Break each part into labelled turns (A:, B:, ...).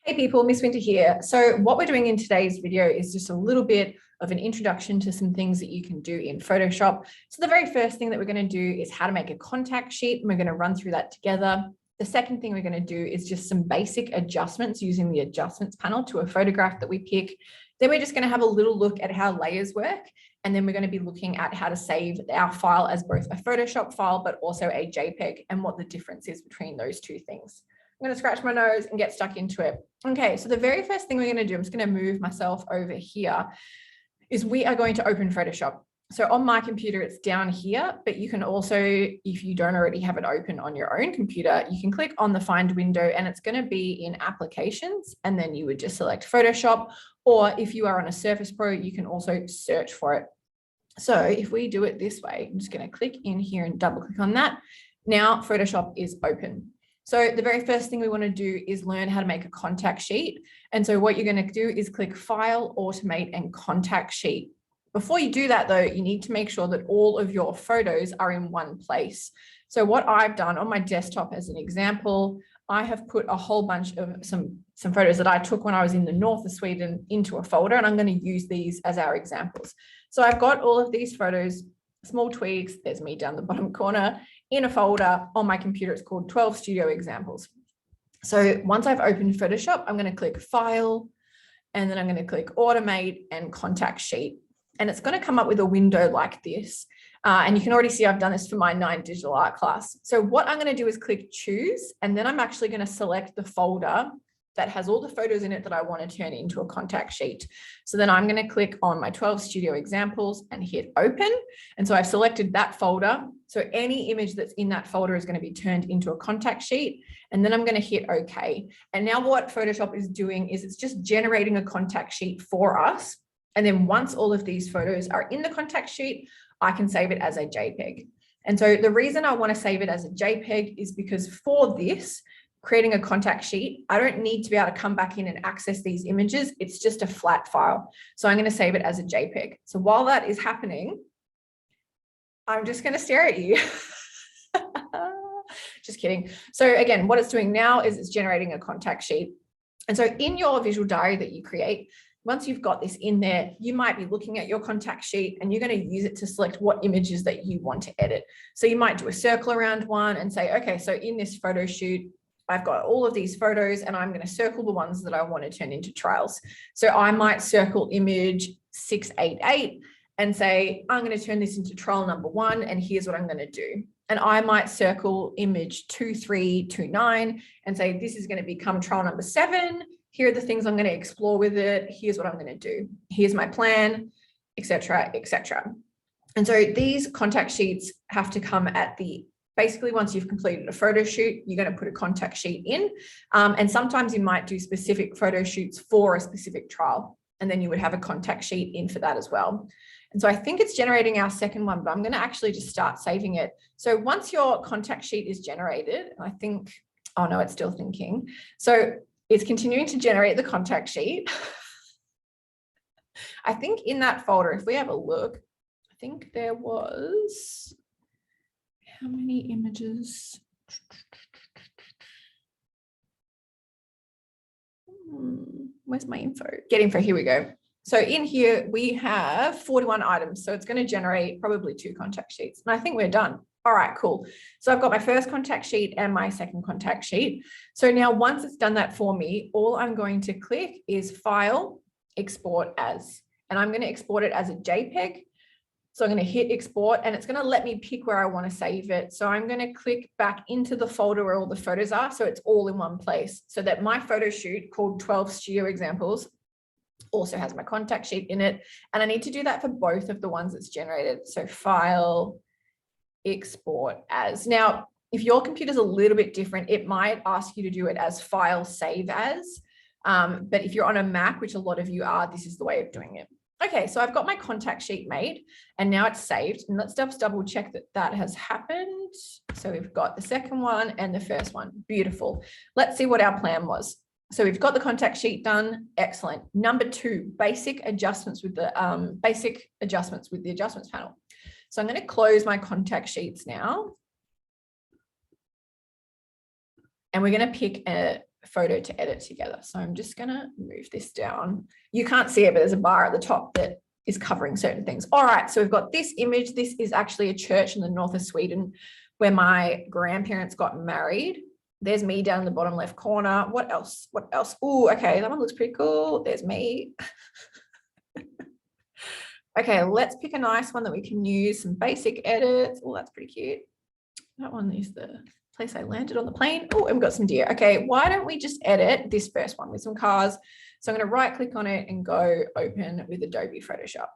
A: Hey people, Miss Winter here. So what we're doing in today's video is just a little bit of an introduction to some things that you can do in Photoshop. So the very first thing that we're going to do is how to make a contact sheet, and we're going to run through that together. The second thing we're going to do is just some basic adjustments using the adjustments panel to a photograph that we pick. Then we're just going to have a little look at how layers work. And then we're going to be looking at how to save our file as both a Photoshop file, but also a JPEG, and what the difference is between those two things. I'm going to scratch my nose and get stuck into it. Okay, so the very first thing we're going to do, I'm just going to move myself over here, is we are going to open Photoshop. So on my computer, it's down here, but you can also, if you don't already have it open on your own computer, you can click on the Find window and it's going to be in Applications, and then you would just select Photoshop, or if you are on a Surface Pro, you can also search for it. So if we do it this way, I'm just going to click in here and double click on that. Now Photoshop is open. So the very first thing we want to do is learn how to make a contact sheet. And so what you're going to do is click File, Automate, and Contact Sheet. Before you do that though, you need to make sure that all of your photos are in one place. So what I've done on my desktop as an example, I have put a whole bunch of some photos that I took when I was in the north of Sweden into a folder, and I'm going to use these as our examples. So I've got all of these photos, small tweaks, there's me down the bottom corner, in a folder on my computer. It's called 12 Studio Examples. So once I've opened Photoshop, I'm going to click File, and then I'm going to click Automate and Contact Sheet. And it's going to come up with a window like this. And you can already see I've done this for my 9 digital art class. So what I'm going to do is click Choose, and then I'm actually going to select the folder that has all the photos in it that I want to turn into a contact sheet. So then I'm going to click on my 12 Studio Examples and hit Open. And so I've selected that folder. So any image that's in that folder is going to be turned into a contact sheet. And then I'm going to hit OK. And now what Photoshop is doing is it's just generating a contact sheet for us. And then once all of these photos are in the contact sheet, I can save it as a JPEG. And so the reason I want to save it as a JPEG is because for this, creating a contact sheet, I don't need to be able to come back in and access these images. It's just a flat file. So I'm going to save it as a JPEG. So while that is happening, I'm just going to stare at you. Just kidding. So again, what it's doing now is it's generating a contact sheet. And so in your visual diary that you create, once you've got this in there, you might be looking at your contact sheet and you're going to use it to select what images that you want to edit. So you might do a circle around one and say, okay, so in this photo shoot, I've got all of these photos and I'm going to circle the ones that I want to turn into trials. So I might circle image 688 and say, I'm going to turn this into trial number 1, and here's what I'm going to do. And I might circle image 2329 and say, this is going to become trial number 7. Here are the things I'm going to explore with it. Here's what I'm going to do. Here's my plan, etc., etc. And so these contact sheets have to come at the basically, once you've completed a photo shoot, you're going to put a contact sheet in. And sometimes you might do specific photo shoots for a specific trial, and then you would have a contact sheet in for that as well. And so I think it's generating our second one, but I'm going to actually just start saving it. So once your contact sheet is generated, I think, oh no, it's still thinking. So it's continuing to generate the contact sheet. I think in that folder, if we have a look, I think there was... how many images? Where's my info? Get info, here we go. So in here, we have 41 items. So it's going to generate probably 2 contact sheets. And I think we're done. All right, cool. So I've got my first contact sheet and my second contact sheet. So now once it's done that for me, all I'm going to click is File, Export As. And I'm going to export it as a JPEG. So I'm going to hit export, and it's going to let me pick where I want to save it. So I'm going to click back into the folder where all the photos are. So it's all in one place, so that my photo shoot called 12 Studio Examples also has my contact sheet in it. And I need to do that for both of the ones that's generated. So File, Export As. Now, if your computer's a little bit different, it might ask you to do it as File, Save As. But if you're on a Mac, which a lot of you are, this is the way of doing it. Okay, so I've got my contact sheet made and now it's saved, and let's just double check that that has happened. So we've got the second one and the first one. Beautiful. Let's see what our plan was. So we've got the contact sheet done. Excellent. Number 2, basic adjustments with the adjustments panel. So I'm going to close my contact sheets now. And we're going to pick a photo to edit together. So I'm just going to move this down. You can't see it, but there's a bar at the top that is covering certain things. All right, so we've got this image. This is actually a church in the north of Sweden where my grandparents got married. There's me down in the bottom left corner. What else? What else? Oh, okay, that one looks pretty cool. There's me. Okay, let's pick a nice one that we can use, some basic edits. Oh, that's pretty cute. That one is the place I landed on the plane. Oh, and we've got some deer. Okay, why don't we just edit this first one with some cars? So I'm going to right click on it and go open with Adobe Photoshop.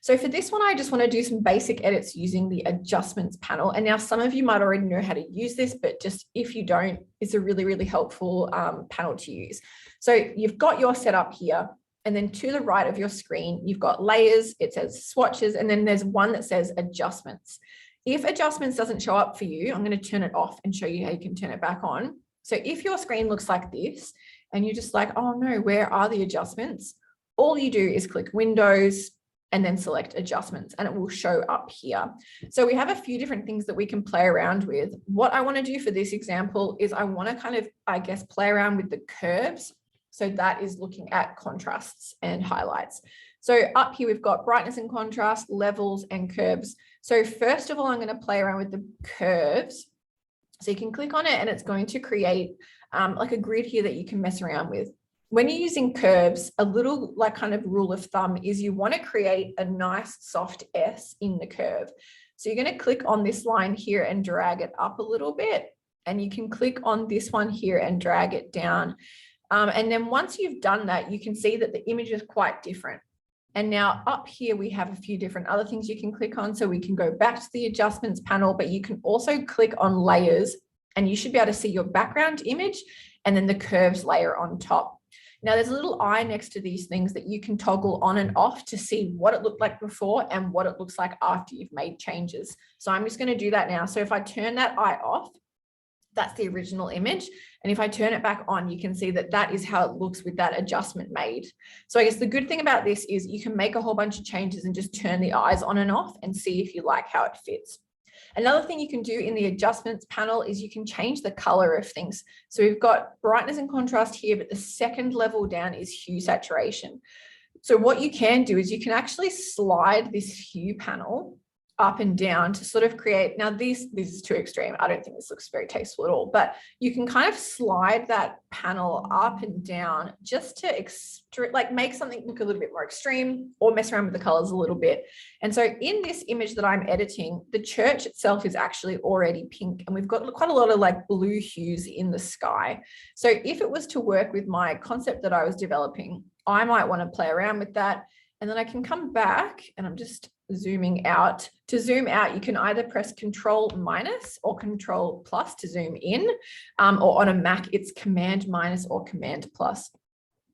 A: So for this one, I just want to do some basic edits using the adjustments panel. And now some of you might already know how to use this, but just if you don't, it's a really, really helpful panel to use. So you've got your setup here. And then to the right of your screen, you've got layers, it says swatches, and then there's one that says adjustments. If adjustments doesn't show up for you, I'm going to turn it off and show you how you can turn it back on. So if your screen looks like this and you're just like, oh no, where are the adjustments? All you do is click Windows and then select adjustments and it will show up here. So we have a few different things that we can play around with. What I want to do for this example is I want to kind of, I guess, play around with the curves. So that is looking at contrasts and highlights. So up here, we've got brightness and contrast, levels and curves. So first of all, I'm going to play around with the curves. So you can click on it and it's going to create like a grid here that you can mess around with. When you're using curves, a little like kind of rule of thumb is you want to create a nice soft S in the curve. So you're going to click on this line here and drag it up a little bit. And you can click on this one here and drag it down. And then once you've done that, you can see that the image is quite different. And now up here, we have a few different other things you can click on. So we can go back to the adjustments panel, but you can also click on layers and you should be able to see your background image and then the curves layer on top. Now there's a little eye next to these things that you can toggle on and off to see what it looked like before and what it looks like after you've made changes. So I'm just going to do that now. So if I turn that eye off, that's the original image. And if I turn it back on, you can see that that is how it looks with that adjustment made. So I guess the good thing about this is you can make a whole bunch of changes and just turn the eyes on and off and see if you like how it fits. Another thing you can do in the adjustments panel is you can change the color of things. So we've got brightness and contrast here, but the second level down is hue saturation. So what you can do is you can actually slide this hue panel up and down to sort of create, now this is too extreme. I don't think this looks very tasteful at all, but you can kind of slide that panel up and down just to like make something look a little bit more extreme or mess around with the colors a little bit. And so in this image that I'm editing, the church itself is actually already pink and we've got quite a lot of like blue hues in the sky. So if it was to work with my concept that I was developing, I might want to play around with that. And then I can come back and I'm just zooming out. To zoom out, you can either press Control minus or Control plus to zoom in, or on a Mac, it's Command minus or Command plus.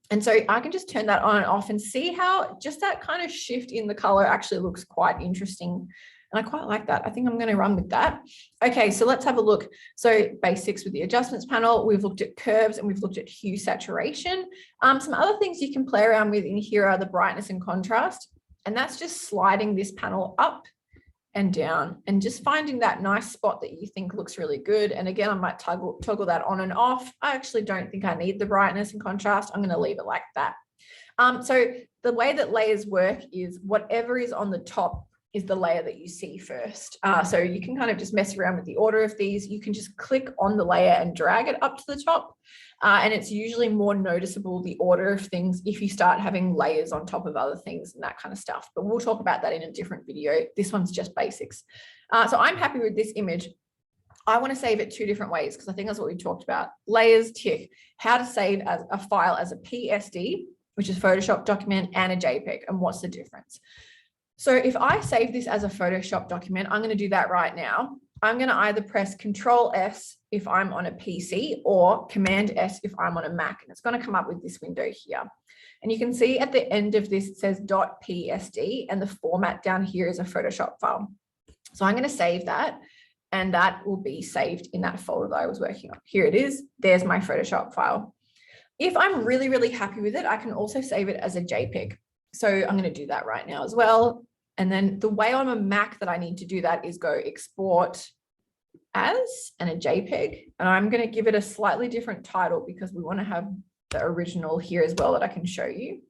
A: And so I can just turn that on and off and see how just that kind of shift in the color actually looks quite interesting. And I quite like that. I think I'm going to run with that. Okay, so let's have a look. So basics with the adjustments panel, we've looked at curves and we've looked at hue saturation. Some other things you can play around with in here are the brightness and contrast. And that's just sliding this panel up and down and just finding that nice spot that you think looks really good. And again, I might toggle that on and off. I actually don't think I need the brightness and contrast. I'm going to leave it like that. So the way that layers work is whatever is on the top is the layer that you see first. So you can kind of just mess around with the order of these. You can just click on the layer and drag it up to the top. And it's usually more noticeable, the order of things, if you start having layers on top of other things and that kind of stuff. But we'll talk about that in a different video. This one's just basics. So I'm happy with this image. I want to save it two different ways because I think that's what we talked about. Layers, tick. How to save as a file as a PSD, which is Photoshop document, and a JPEG, and what's the difference? So if I save this as a Photoshop document, I'm going to do that right now. I'm going to either press Control S if I'm on a PC or Command S if I'm on a Mac. And it's going to come up with this window here. And you can see at the end of this, it says .psd and the format down here is a Photoshop file. So I'm going to save that and that will be saved in that folder that I was working on. Here it is. There's my Photoshop file. If I'm really, really happy with it, I can also save it as a JPEG. So I'm going to do that right now as well. And then the way on a Mac that I need to do that is go export as and a JPEG. And I'm going to give it a slightly different title because we want to have the original here as well that I can show you.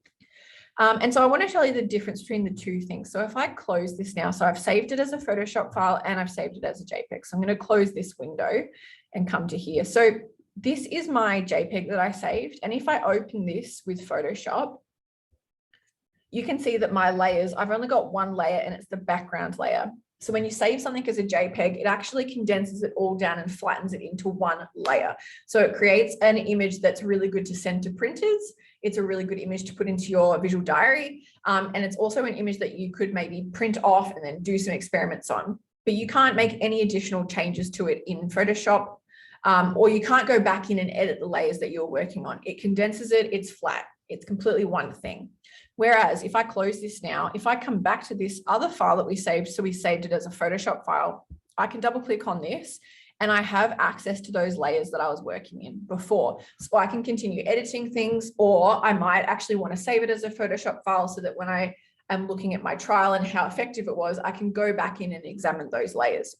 A: And so I want to tell you the difference between the two things. So if I close this now, so I've saved it as a Photoshop file and I've saved it as a JPEG. So I'm going to close this window and come to here. So this is my JPEG that I saved. And if I open this with Photoshop, you can see that my layers, I've only got one layer and it's the background layer. So when you save something as a JPEG, it actually condenses it all down and flattens it into one layer. So it creates an image that's really good to send to printers. It's a really good image to put into your visual diary. And it's also an image that you could maybe print off and then do some experiments on, but you can't make any additional changes to it in Photoshop, or you can't go back in and edit the layers that you're working on. It condenses it, it's flat. It's completely one thing. Whereas if I close this now, if I come back to this other file that we saved, so we saved it as a Photoshop file, I can double click on this and I have access to those layers that I was working in before. So I can continue editing things, or I might actually want to save it as a Photoshop file so that when I am looking at my trial and how effective it was, I can go back in and examine those layers.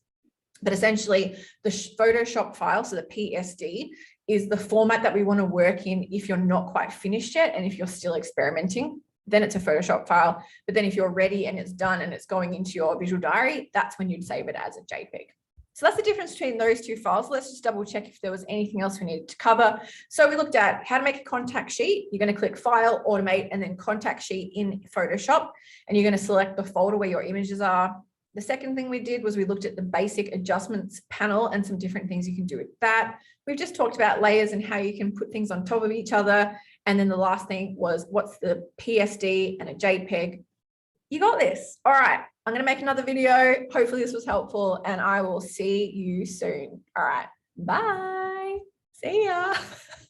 A: But essentially the Photoshop file, so the PSD, is the format that we want to work in if you're not quite finished yet and if you're still experimenting. Then it's a Photoshop file. But then if you're ready and it's done and it's going into your visual diary, that's when you'd save it as a JPEG. So that's the difference between those two files. Let's just double check if there was anything else we needed to cover. So we looked at how to make a contact sheet. You're going to click File, Automate, and then Contact Sheet in Photoshop. And you're going to select the folder where your images are. The second thing we did was we looked at the basic adjustments panel and some different things you can do with that. We've just talked about layers and how you can put things on top of each other. And then the last thing was what's the PSD and a JPEG. You got this. All right. I'm going to make another video. Hopefully this was helpful and I will see you soon. All right. Bye. See ya.